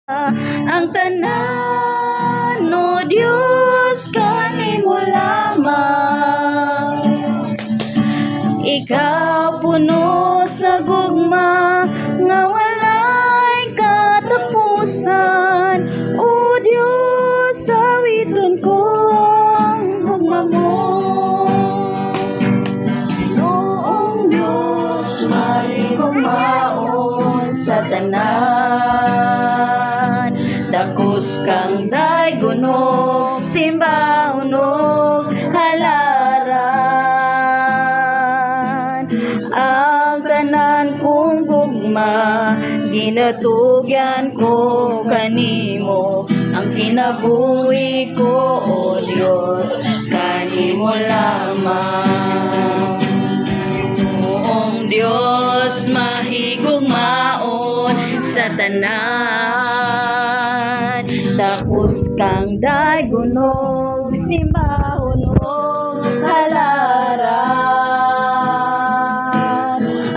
Ang tanan, no Diyos, kanimo lamang. Ikaw puno sa gugma, nga walay katapusan. O Diyos, sawiton ko ang gugma mo. Noong Diyos, mali kong maon sa tanan. Dakos kang daygunog, simbaunog, halaran. Ang tanan kong gugma, ginatugyan ko kanimo. Ang kinabuhi ko, O Diyos, kanimo lamang. Noong Diyos, mahigugmaon sa tanan. Tapos kang daygunog, simbaunog, halaran.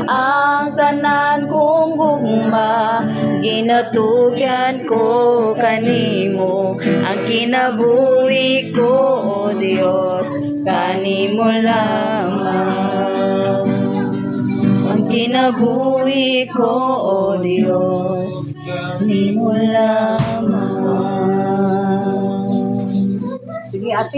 Ang tanan kong gugma, ginatugyan ko kanimo. Ang kinabuhi ko, O Diyos, kanimo lamang. Ang kinabuhi ko, O Diyos, kanimo lamang. Sige, ate.